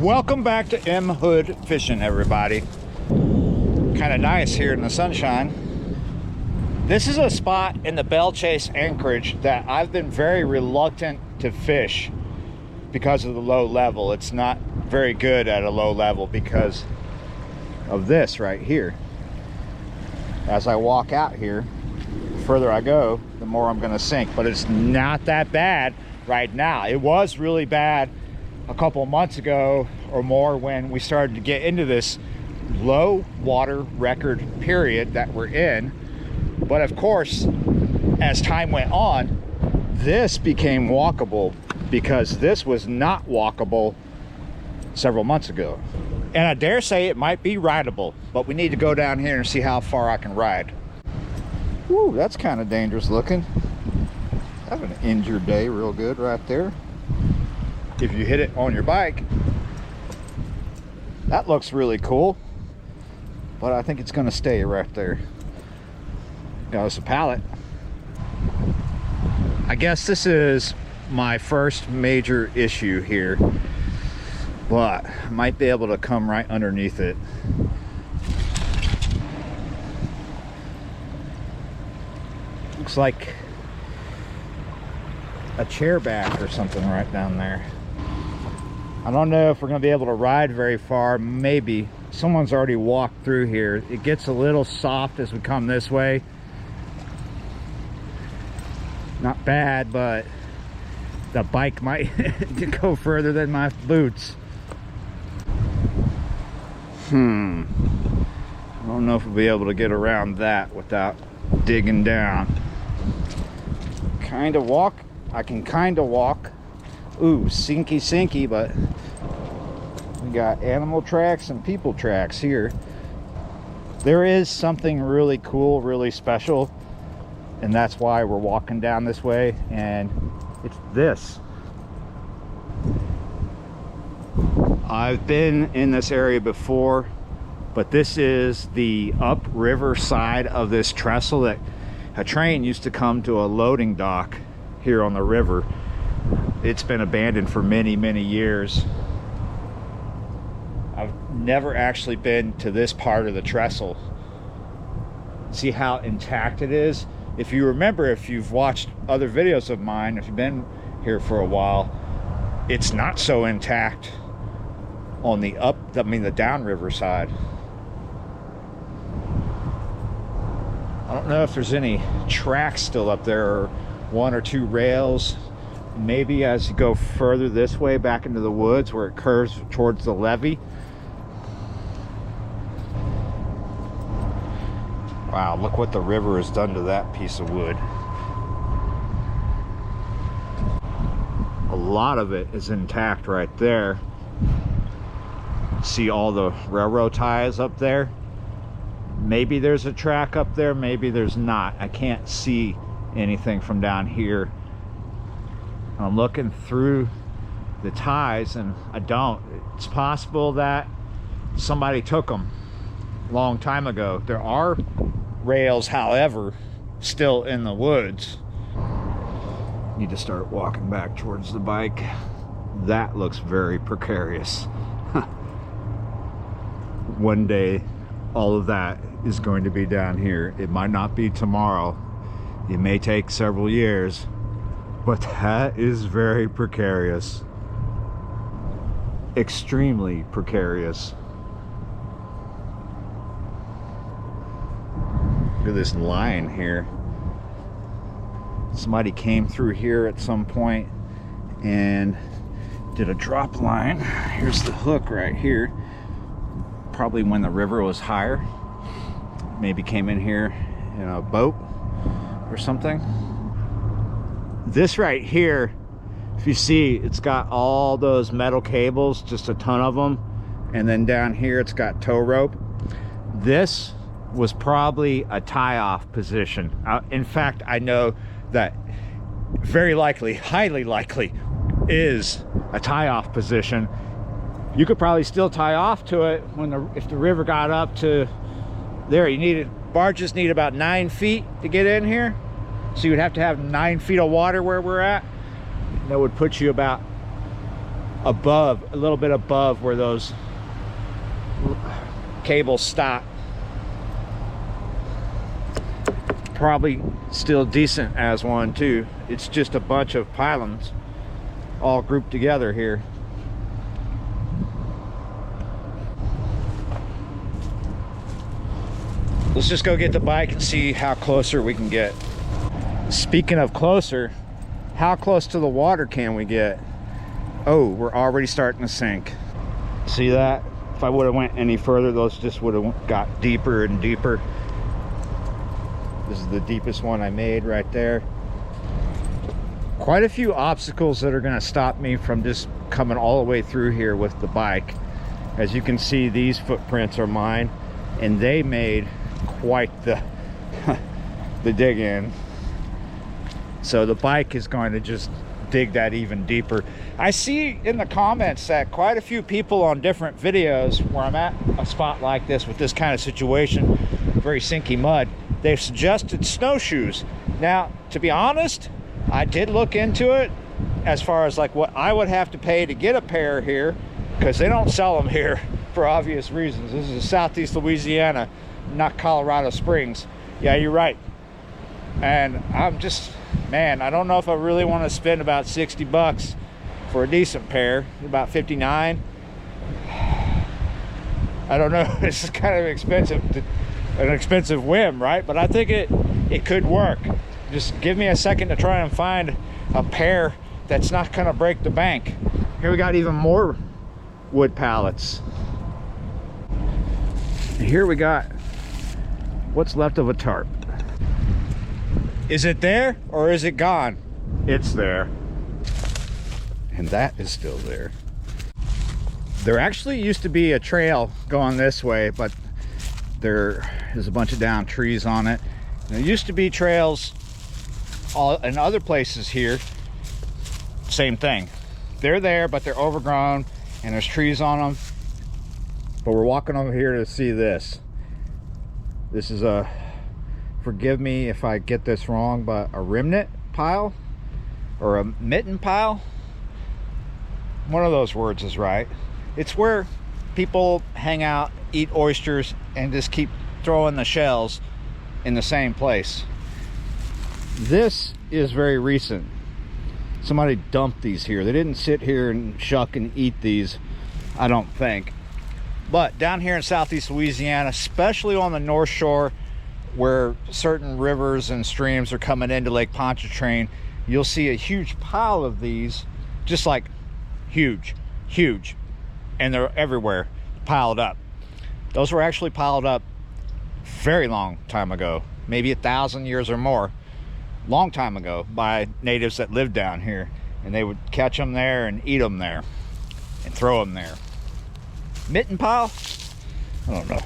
Welcome back to M Hood Fishing, everybody. Kind of nice here in the sunshine. This is a spot in the Belle Chasse anchorage that I've been very reluctant to fish because of the low level. It's not very good at a low level because of this right here. As I walk out here, the further I go, the more I'm going to sink. But it's not that bad right now. It was really bad a couple of months ago or more when we started to get into this low water record period that we're in. But of course, as time went on, this became walkable because this was not walkable several months ago. And I dare say it might be rideable, but we need to go down here and see how far I can ride. Woo, that's kind of dangerous looking. Having an injured day real good right there. If you hit it on your bike, that looks really cool, but I think it's going to stay right there. Got us a pallet. I guess this is my first major issue here, but I might be able to come right underneath it. Looks like a chair back or something right down there. I don't know if we're going to be able to ride very far. Maybe. Someone's already walked through here. It gets a little soft as we come this way. Not bad, but the bike might go further than my boots. I don't know if we'll be able to get around that without digging down. Kind of walk. I can kind of walk. Ooh, sinky, but we got animal tracks and people tracks here. There is something really cool, really special, and that's why we're walking down this way, and it's this. I've been in this area before, but this is the upriver side of this trestle that a train used to come to a loading dock here on the river. It's been abandoned for many years. I've never actually been to this part of the trestle. See how intact it is? If you remember, if you've watched other videos of mine, if you've been here for a while, it's not so intact on the the downriver side. I don't know if there's any tracks still up there, or one or two rails. Maybe as you go further this way back into the woods where it curves towards the levee. Wow, look what the river has done to that piece of wood. A lot of it is intact right there. See all the railroad ties up there? Maybe there's a track up there, maybe there's not. I can't see anything from down here. I'm looking through the ties and I don't. It's possible that somebody took them a long time ago. There are rails, however, still in the woods. Need to start walking back towards the bike. That looks very precarious. One day all of that is going to be down here. It might not be tomorrow. It may take several years. But that is very precarious. Extremely precarious. Look at this line here. Somebody came through here at some point and did a drop line. Here's the hook right here. Probably when the river was higher. Maybe came in here in a boat or something. This right here, if you see, it's got all those metal cables, just a ton of them, and then down here it's got tow rope. This was probably a tie-off position. In fact, I know that very likely, highly likely, is a tie-off position. You could probably still tie off to it if the river got up to there. Barges need about 9 feet to get in here. So you'd have to have 9 feet of water where we're at. That would put you about above, a little bit above where those cables stop. Probably still decent as one too. It's just a bunch of pylons all grouped together here. Let's just go get the bike and see how closer we can get. Speaking of closer, how close to the water can we get? Oh, we're already starting to sink. See that? If I would have went any further, those just would have got deeper and deeper. This is the deepest one I made right there. Quite a few obstacles that are going to stop me from just coming all the way through here with the bike. As you can see, these footprints are mine, and they made quite the the dig in. So the bike is going to just dig that even deeper. I see in the comments that quite a few people on different videos where I'm at a spot like this with this kind of situation, very sinky mud, they've suggested snowshoes. Now, to be honest, I did look into it as far as like what I would have to pay to get a pair here, because they don't sell them here for obvious reasons. This is Southeast Louisiana, not Colorado Springs. Yeah, you're right. And I'm just, man, I don't know if I really want to spend about 60 bucks for a decent pair. About 59. I don't know. This is kind of expensive, an expensive whim, right? But I think it could work. Just give me a second to try and find a pair that's not going to break the bank. Here we got even more wood pallets. And here we got what's left of a tarp. Is it there or is it gone? It's there. And that is still there. There actually used to be a trail going this way, but there is a bunch of down trees on it. And there used to be trails all in other places here. Same thing. They're there, but they're overgrown and there's trees on them. But we're walking over here to see this. This is a, forgive me if I get this wrong, but a remnant pile or a midden pile. One of those words is right. It's where people hang out, eat oysters, and just keep throwing the shells in the same place. This is very recent. Somebody dumped these here. They didn't sit here and shuck and eat these, I don't think. But down here in Southeast Louisiana, especially on the North Shore, where certain rivers and streams are coming into Lake Pontchartrain, you'll see a huge pile of these, just like huge, and they're everywhere, piled up. Those were actually piled up very long time ago, maybe 1,000 years or more, long time ago, by natives that lived down here, and they would catch them there and eat them there and throw them there. Mitten pile? I don't know.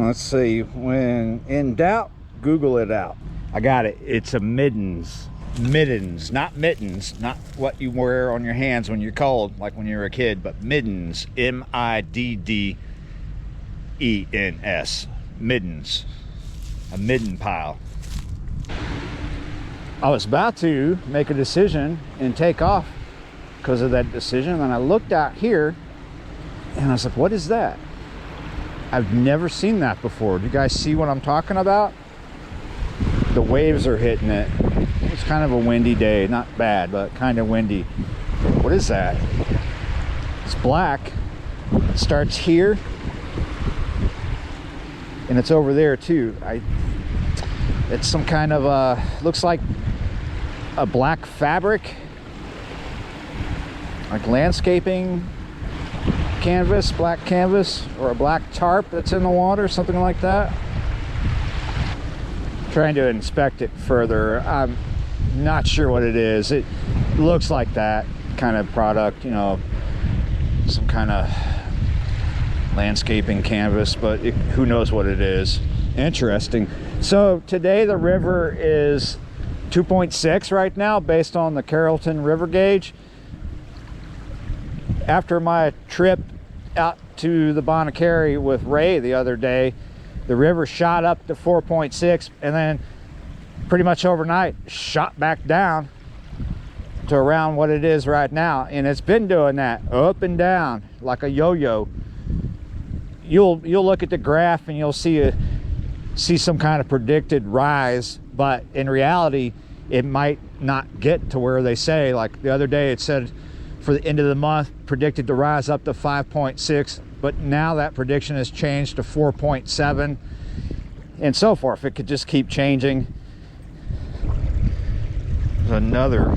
Let's see. When in doubt, Google it out. I got it. It's a middens. Middens, not mittens, not what you wear on your hands when you're cold, like when you're a kid, but middens. M-I-D-D-E-N-S. Middens. A midden pile. I was about to make a decision and take off because of that decision, and I looked out here and I was like, what is that? I've never seen that before. Do you guys see what I'm talking about? The waves are hitting it. It's kind of a windy day. Not bad, but kind of windy. What is that? It's black. It starts here and it's over there too. It's some kind of looks like a black fabric, like landscaping canvas, black canvas, or a black tarp that's in the water, something like that. Trying to inspect it further. I'm not sure what it is. It looks like that kind of product, you know, some kind of landscaping canvas, but who knows what it is. Interesting. So today the river is 2.6 right now based on the Carrollton River gauge. After my trip out to the Bonacary with Ray the other day, the river shot up to 4.6 and then pretty much overnight shot back down to around what it is right now, and it's been doing that up and down like a yo-yo. You'll look at the graph and you'll see some kind of predicted rise, but in reality it might not get to where they say. Like the other day it said for the end of the month predicted to rise up to 5.6, but now that prediction has changed to 4.7 and so forth. It could just keep changing. There's another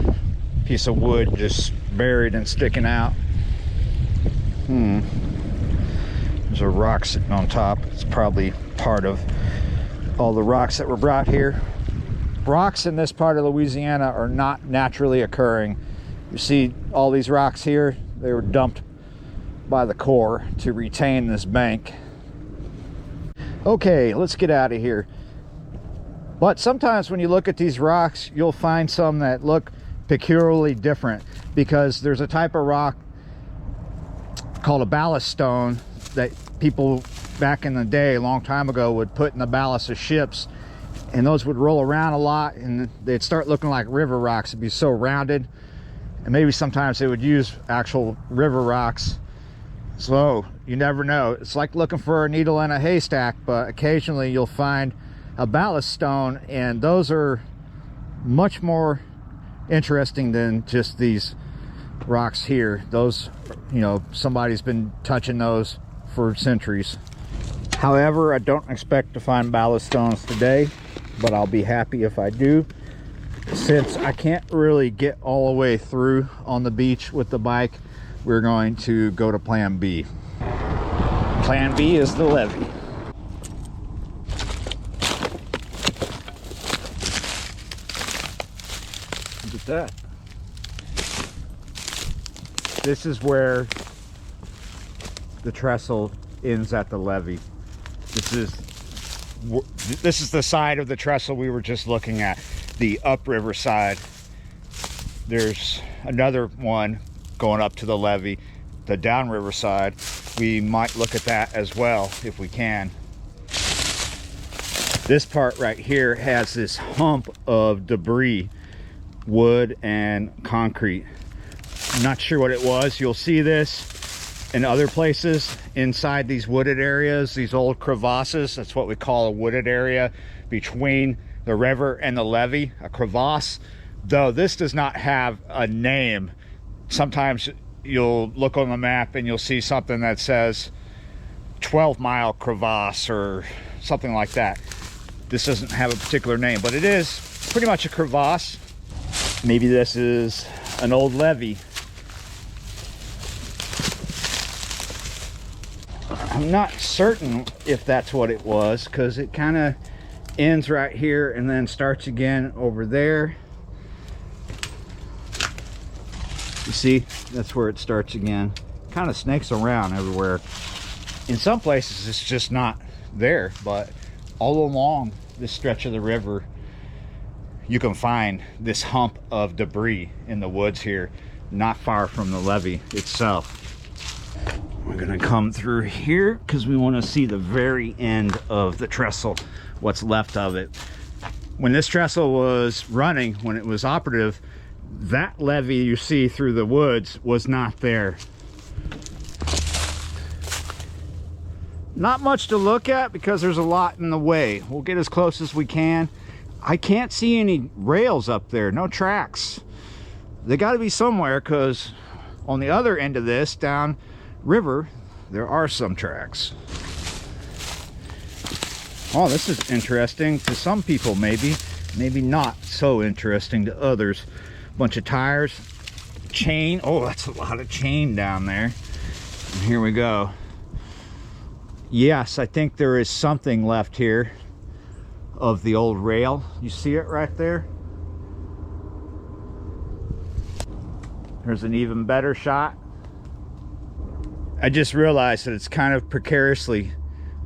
piece of wood just buried and sticking out. There's a rock sitting on top. It's probably part of all the rocks that were brought here. Rocks in this part of Louisiana are not naturally occurring. You see all these rocks here, they were dumped by the Corps to retain this bank. Okay, let's get out of here. But sometimes when you look at these rocks, you'll find some that look peculiarly different, because there's a type of rock called a ballast stone that people back in the day, a long time ago, would put in the ballast of ships, and those would roll around a lot and they'd start looking like river rocks. It'd be so rounded, and maybe sometimes they would use actual river rocks. So you never know. It's like looking for a needle in a haystack, but occasionally you'll find a ballast stone, and those are much more interesting than just these rocks here. Those, you know, somebody's been touching those for centuries. However, I don't expect to find ballast stones today, but I'll be happy if I do. Since I can't really get all the way through on the beach with the bike, we're going to go to plan B. Plan B is the levee. Look at that. This is where the trestle ends at the levee. This is the side of the trestle we were just looking at, the upriver side. There's another one going up to the levee, the downriver side. We might look at that as well if we can. This part right here has this hump of debris, wood and concrete. I'm not sure what it was. You'll see this in other places inside these wooded areas, these old crevasses. That's what we call a wooded area between the river and the levee, a crevasse. Though this does not have a name. Sometimes you'll look on the map and you'll see something that says 12-mile crevasse or something like that. This doesn't have a particular name, but it is pretty much a crevasse. Maybe this is an old levee. I'm not certain if that's what it was, because it kind of ends right here and then starts again over there. You see, that's where it starts again. Kind of snakes around everywhere. In some places it's just not there, but all along this stretch of the river you can find this hump of debris in the woods here, not far from the levee itself. We're gonna come through here because we want to see the very end of the trestle, what's left of it. When this trestle was running, when it was operative, that levee you see through the woods was not there. Not much to look at because there's a lot in the way. We'll get as close as we can. I can't see any rails up there, no tracks. They got to be somewhere, because on the other end of this, down river, there are some tracks. Oh, this is interesting to some people, maybe not so interesting to others. Bunch of tires, chain. Oh, that's a lot of chain down there. And here we go. Yes, I think there is something left here of the old rail. You see it right there? There's an even better shot. I just realized that it's kind of precariously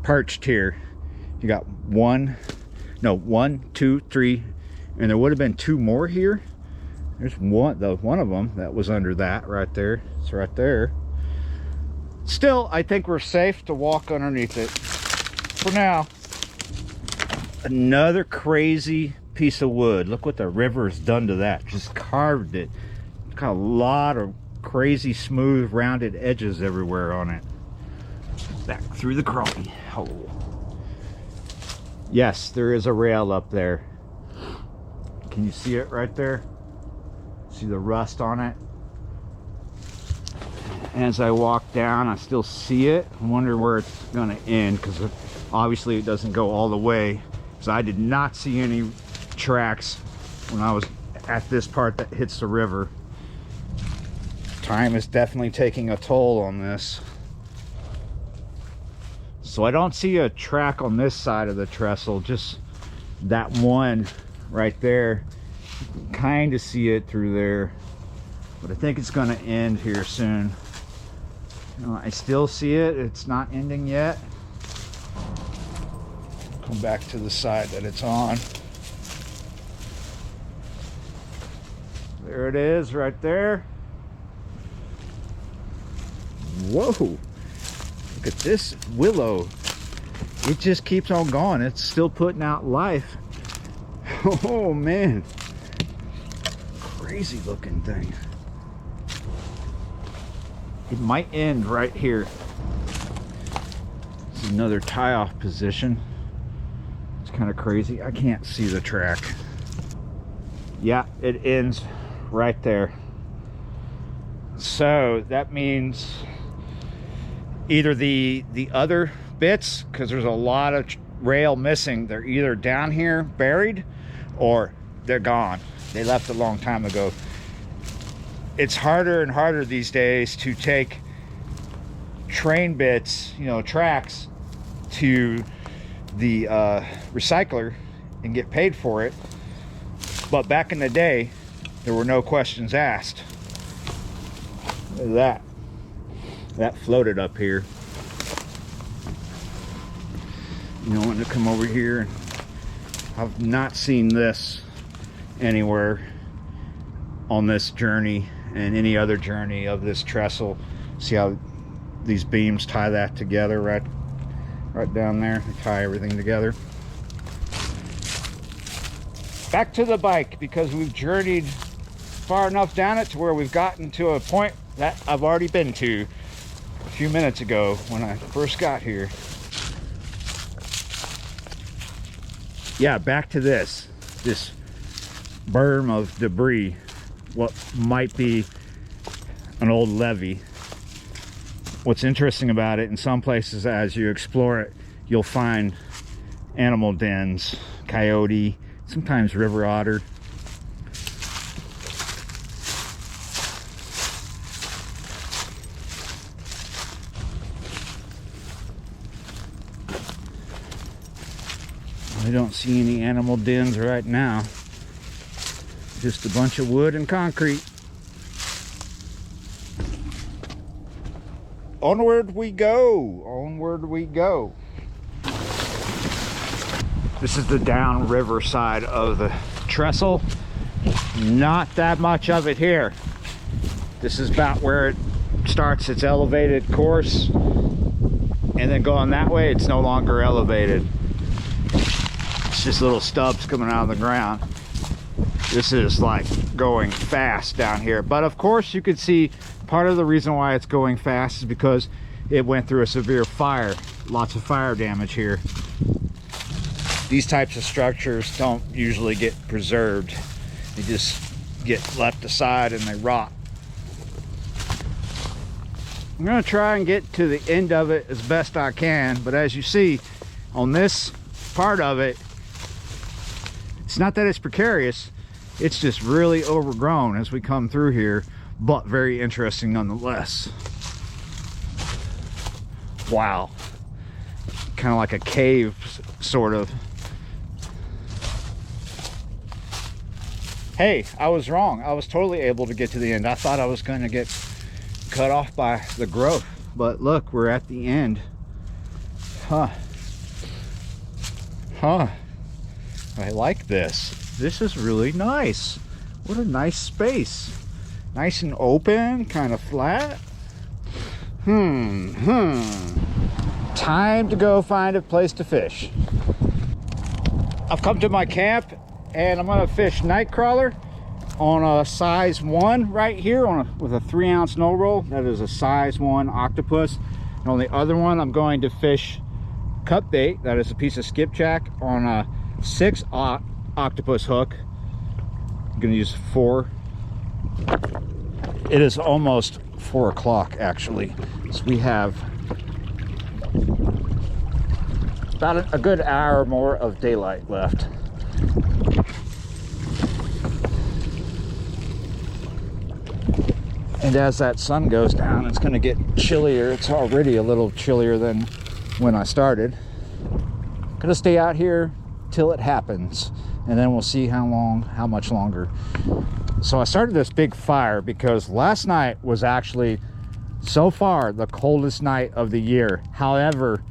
perched here. You got one, two, three, and there would have been two more here. There's one of them that was under that right there. It's right there. Still, I think we're safe to walk underneath it for now. Another crazy piece of wood. Look what the river has done to that. Just carved it Got a lot of crazy smooth rounded edges everywhere on it. Back through the crawly hole. Yes, there is a rail up there. Can you see it right there? See the rust on it? As I walk down, I still see it. I wonder where it's gonna end, because obviously it doesn't go all the way. So I did not see any tracks when I was at this part that hits the river. Time is definitely taking a toll on this. So I don't see a track on this side of the trestle, just that one right there. You can kind of see it through there, but I think it's going to end here soon. You know, I still see it. It's not ending yet. Come back to the side that it's on. There it is right there. Whoa, look at this willow. It just keeps on going. It's still putting out life. Oh man, crazy looking thing. It might end right here. This is another tie-off position. It's kind of crazy. I can't see the track. Yeah, it ends right there. So that means either the other bits, because there's a lot of rail missing, they're either down here buried or they're gone. They left a long time ago. It's harder and harder these days to take train bits, you know, tracks, to the recycler and get paid for it. But back in the day, there were no questions asked. Look at that. That floated up here. You know, I'm going to come over here, and I've not seen this anywhere on this journey and any other journey of this trestle. See how these beams tie that together right down there? They tie everything together. Back to the bike, because we've journeyed far enough down it to where we've gotten to a point that I've already been to a few minutes ago when I first got here. Yeah, back to this berm of debris, what might be an old levee. What's interesting about it, in some places as you explore it, you'll find animal dens, coyote, sometimes river otter. I don't see any animal dens right now. Just a bunch of wood and concrete. Onward we go. Onward we go. This is the downriver side of the trestle. Not that much of it here. This is about where it starts its elevated course, and then going that way, it's no longer elevated. It's just little stubs coming out of the ground. This is like going fast down here, but of course you could see part of the reason why it's going fast is because it went through a severe fire. Lots of fire damage here. These types of structures don't usually get preserved. They just get left aside and they rot. I'm gonna try and get to the end of it as best I can, but as you see on this part of it, it's not that it's precarious, it's just really overgrown as we come through here, but very interesting nonetheless. Wow. Kind of like a cave, sort of. Hey, I was wrong. I was totally able to get to the end. I thought I was going to get cut off by the growth, but look, we're at the end. Huh. I like this. This is really nice. What a nice space. Nice and open, kind of flat. Time to go find a place to fish. I've come to my camp and I'm gonna fish night crawler on a size 1 right here with a 3-ounce no roll. That is a size 1 octopus. And on the other one, I'm going to fish cut bait. That is a piece of skipjack on a 6 octopus hook. I'm gonna use 4. It is almost 4 o'clock actually, so we have about a good hour more of daylight left. And as that sun goes down, it's going to get chillier. It's already a little chillier than when I started. Gonna stay out here till it happens, and then we'll see how much longer. So I started this big fire because last night was actually so far the coldest night of the year. However,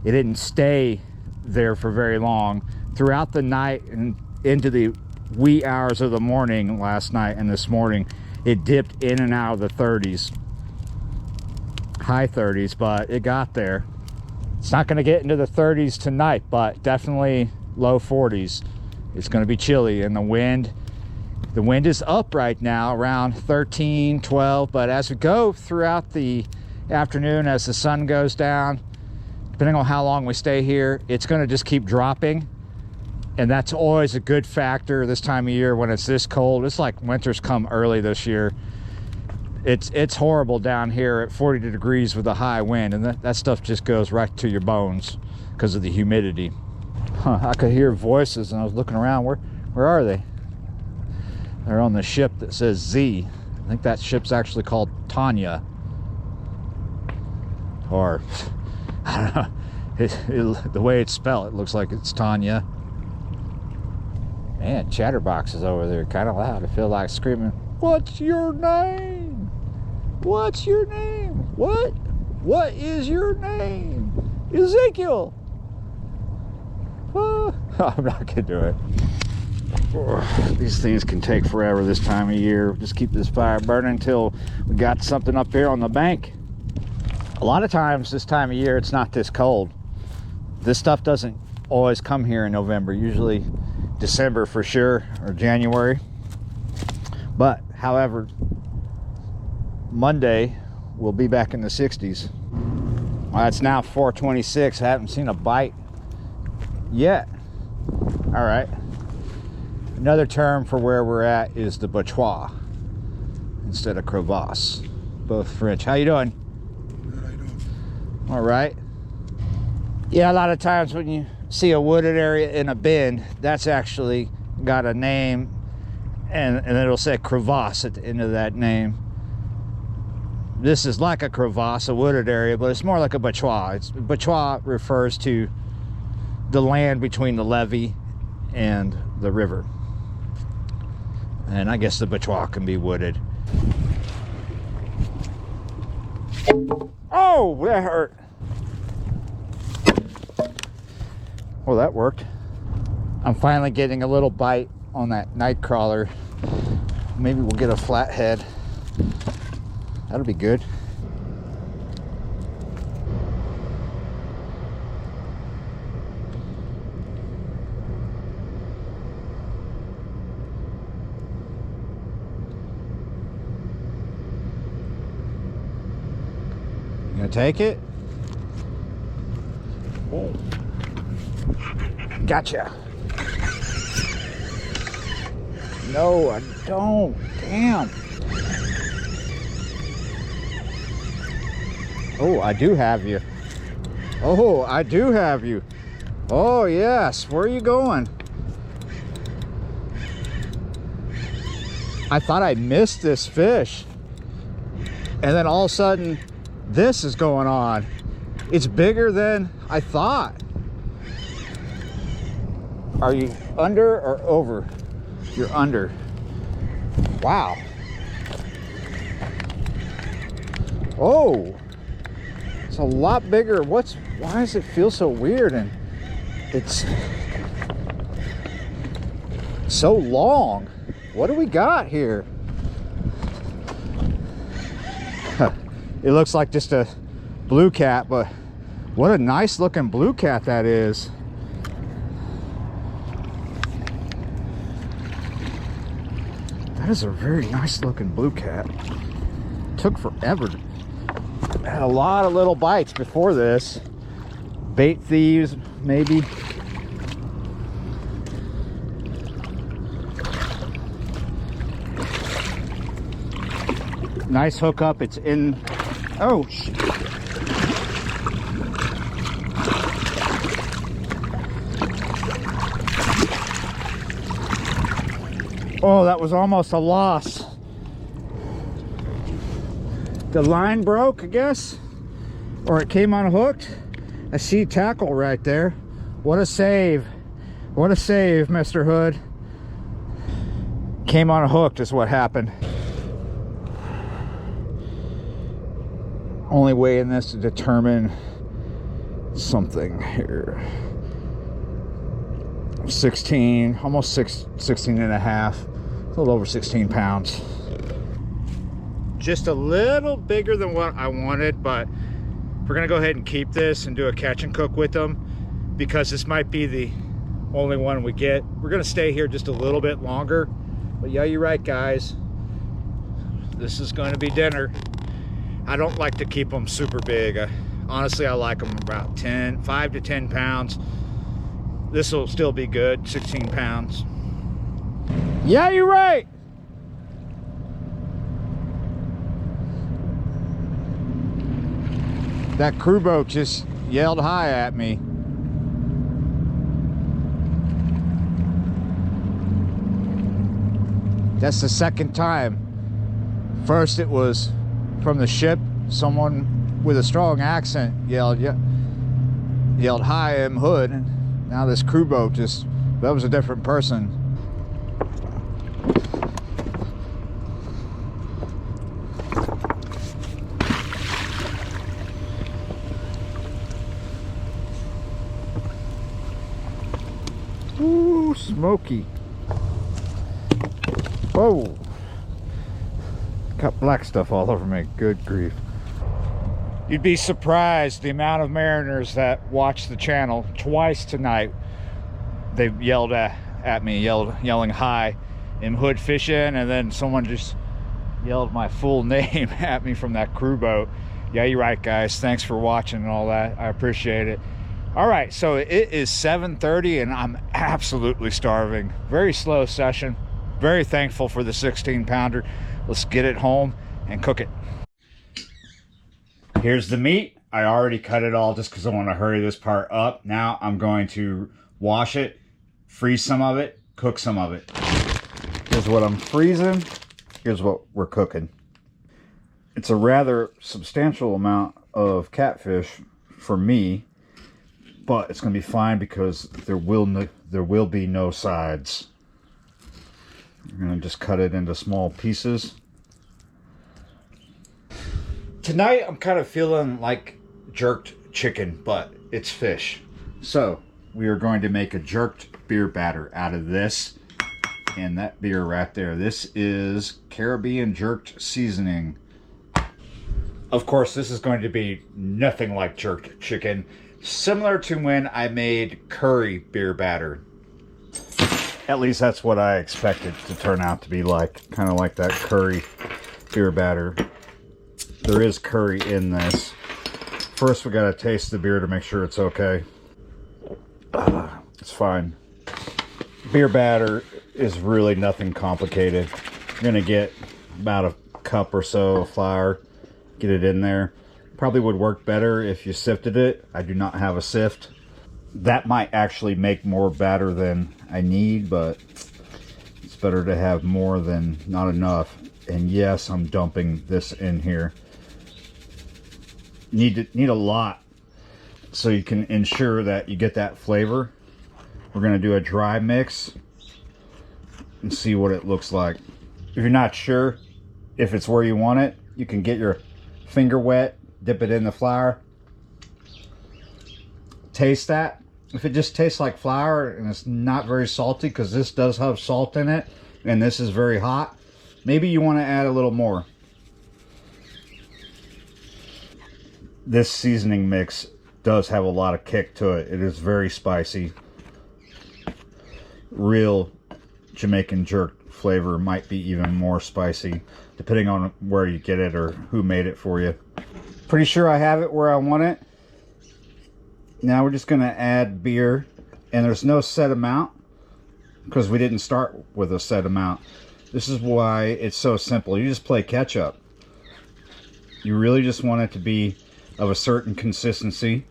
it didn't stay there for very long. Throughout the night and into the wee hours of the morning last night and this morning, it dipped in and out of the 30s, high 30s, but it got there. It's not going to get into the 30s tonight, but definitely low 40s. It's going to be chilly, and the wind is up right now around 13, 12, but as we go throughout the afternoon, as the sun goes down, depending on how long we stay here, it's going to just keep dropping. And that's always a good factor this time of year when it's this cold. It's like winter's come early this year. It's horrible down here at 40 degrees with a high wind, and that stuff just goes right to your bones because of the humidity. I could hear voices, and I was looking around. Where are they? They're on the ship that says Z. I think that ship's actually called Tanya. Or, I don't know. The way it's spelled, it looks like it's Tanya. Man, Chatterbox is over there kind of loud. I feel like screaming, "What's your name? What's your name? What? What is your name? Ezekiel." I'm not gonna do it. These things can take forever this time of year. Just keep this fire burning until we got something up here on the bank. A lot of times this time of year, it's not this cold. This stuff doesn't always come here in November. Usually December for sure, or January. But however, Monday we'll be back in the 60s. Well, it's now 4:26. I haven't seen a bite yet. All right. Another term for where we're at is the bouchoir instead of crevasse. Both French. How you doing? Good, how you doing? All right. Yeah, a lot of times when you see a wooded area in a bend, that's actually got a name, and it'll say crevasse at the end of that name. This is like a crevasse, a wooded area, but it's more like a bouchoir. Bouchoir refers to the land between the levee and the river. And I guess the bouchoir can be wooded. Oh, that hurt. Well, that worked. I'm finally getting a little bite on that night crawler. Maybe we'll get a flathead. That'll be good. You gonna take it? Whoa. Gotcha. No, I don't. Damn. Oh, I do have you. Oh, I do have you. Oh, yes. Where are you going? I thought I missed this fish. And then all of a sudden, this is going on. It's bigger than I thought. Are you under or over? You're under. Wow. Oh, it's a lot bigger. Why does it feel so weird? And it's so long. What do we got here? It looks like just a blue cat, but what a nice looking blue cat that is. That is a very nice looking blue cat. Took forever. Had a lot of little bites before this. Bait thieves, maybe. Nice hookup. It's in. Oh, shit. Oh, that was almost a loss. The line broke, I guess, or it came unhooked. I see tackle right there. What a save. What a save, Mr. Hood. Came unhooked is what happened. Only way in this to determine something here. 16, almost 16 and a half. A little over 16 pounds. Just a little bigger than what I wanted, but we're gonna go ahead and keep this and do a catch and cook with them because this might be the only one we get. We're gonna stay here just a little bit longer, but yeah, you're right, guys. This is going to be dinner. I don't like to keep them super big. Honestly, I like them about 5 to 10 pounds. This will still be good, 16 pounds. Yeah, you're right. That crew boat just yelled hi at me. That's the second time. First it was from the ship. Someone with a strong accent yelled hi, I'm Hood. Now this crew boat just, that was a different person. Ooh, smoky. Whoa. Got black stuff all over me. Good grief. You'd be surprised the amount of mariners that watch the channel. Twice tonight they yelled at me, yelling hi, I'm Hood Fishing, and then someone just yelled my full name at me from that crew boat. Yeah, you're right, guys. Thanks for watching and all that. I appreciate it. All right, so it is 7:30 and I'm absolutely starving. Very slow session. Very thankful for the 16 pounder. Let's get it home and cook it. Here's the meat. I already cut it all just because I want to hurry this part up. Now I'm going to wash it, freeze some of it, cook some of it. Here's what I'm freezing. Here's what we're cooking. It's a rather substantial amount of catfish for me, but it's going to be fine because there will be no sides. I'm going to just cut it into small pieces. Tonight I'm kind of feeling like jerked chicken, but it's fish. So we are going to make a jerked beer batter out of this and that beer right there. This is Caribbean jerked seasoning. Of course, this is going to be nothing like jerked chicken. Similar to when I made curry beer batter. At least that's what I expected to turn out to be like. Kind of like that curry beer batter. There is curry in this. First we gotta taste the beer to make sure it's okay. It's fine. Beer batter is really nothing complicated. You're gonna get about a cup or so of flour. Get it in there. Probably would work better if you sifted it. I do not have a sift. That might actually make more batter than I need, but it's better to have more than not enough. And yes, I'm dumping this in here. Need a lot so you can ensure that you get that flavor. We're going to do a dry mix and see what it looks like. If you're not sure if it's where you want it, you can get your finger wet, dip it in the flour, taste that. If it just tastes like flour and it's not very salty, because this does have salt in it and this is very hot, maybe you want to add a little more. This seasoning mix does have a lot of kick to it. It is very spicy. Real Jamaican jerk flavor might be even more spicy, depending on where you get it or who made it for you. Pretty sure I have it where I want it. Now we're just going to add beer, and there's no set amount because we didn't start with a set amount. This is why it's so simple. You just play catch up. You really just want it to be of a certain consistency.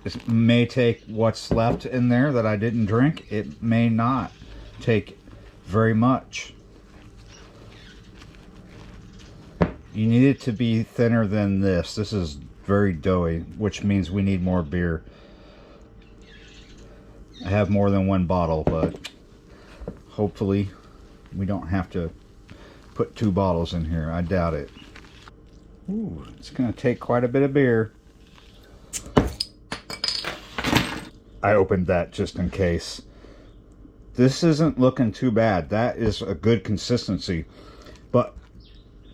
It may take what's left in there that I didn't drink. It may not take very much. You need it to be thinner than this. This is very doughy, which means we need more beer. I have more than one bottle, but hopefully we don't have to put 2 bottles in here. I doubt it. Ooh, it's going to take quite a bit of beer. I opened that just in case. This isn't looking too bad. That is a good consistency. But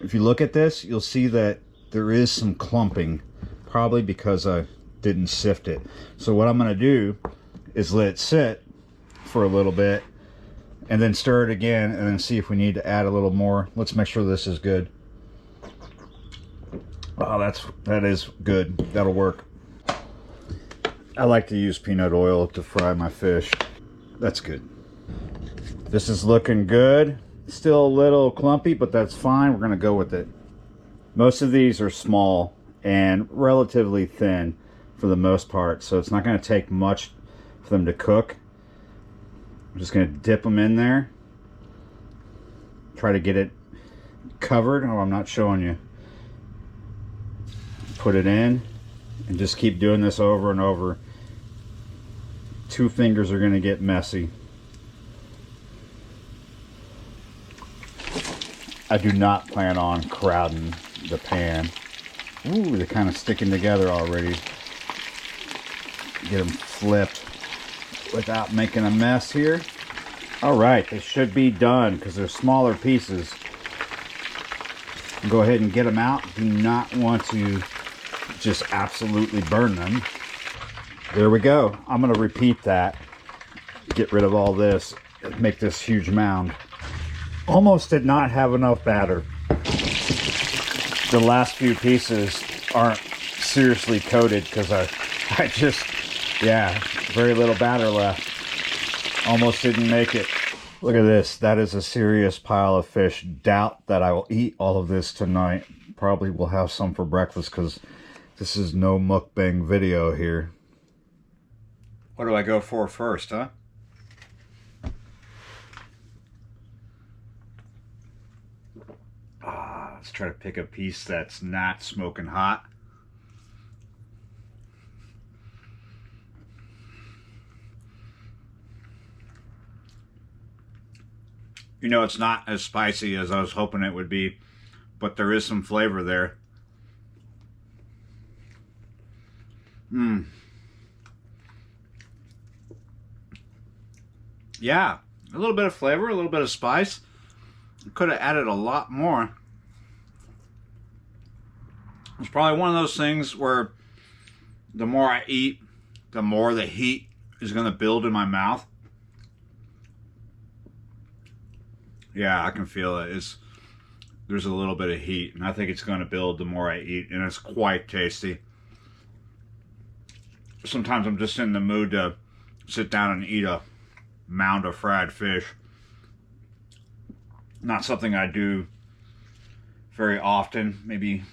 if you look at this, you'll see that there is some clumping. Probably because I didn't sift it. So what I'm going to do is let it sit for a little bit and then stir it again and then see if we need to add a little more. Let's make sure this is good. Oh, that is good. That'll work. I like to use peanut oil to fry my fish. That's good. This is looking good. Still a little clumpy, but that's fine. We're going to go with it. Most of these are small and relatively thin for the most part, so it's not going to take much for them to cook. I'm just going to dip them in there. Try to get it covered. Oh, I'm not showing you. Put it in and just keep doing this over and over. 2 fingers are going to get messy. I do not plan on crowding the pan. Ooh, they're kind of sticking together already. Get them flipped without making a mess here. All right, they should be done because they're smaller pieces. Go ahead and get them out. Do not want to just absolutely burn them. There we go. I'm going to repeat that. Get rid of all this. Make this huge mound. Almost did not have enough batter. The last few pieces aren't seriously coated because I just, yeah, very little batter left. Almost didn't make it. Look at this. That is a serious pile of fish. Doubt that I will eat all of this tonight. Probably will have some for breakfast because this is no mukbang video here. What do I go for first, huh? Let's try to pick a piece that's not smoking hot. You know, it's not as spicy as I was hoping it would be, but there is some flavor there. Yeah, a little bit of flavor, a little bit of spice. Could have added a lot more. It's probably one of those things where the more I eat, the more the heat is going to build in my mouth. Yeah, I can feel it. There's a little bit of heat, and I think it's going to build the more I eat, and it's quite tasty. Sometimes I'm just in the mood to sit down and eat a mound of fried fish. Not something I do very often, maybe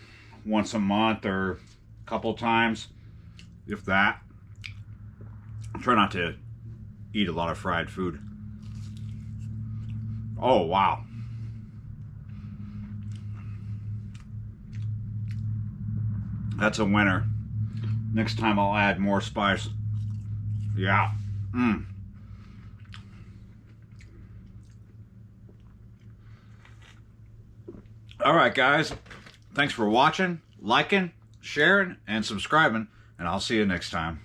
once a month or a couple times, if that. I try not to eat a lot of fried food. Oh, wow. That's a winner. Next time I'll add more spice. Yeah. All right, guys. Thanks for watching, liking, sharing, and subscribing, and I'll see you next time.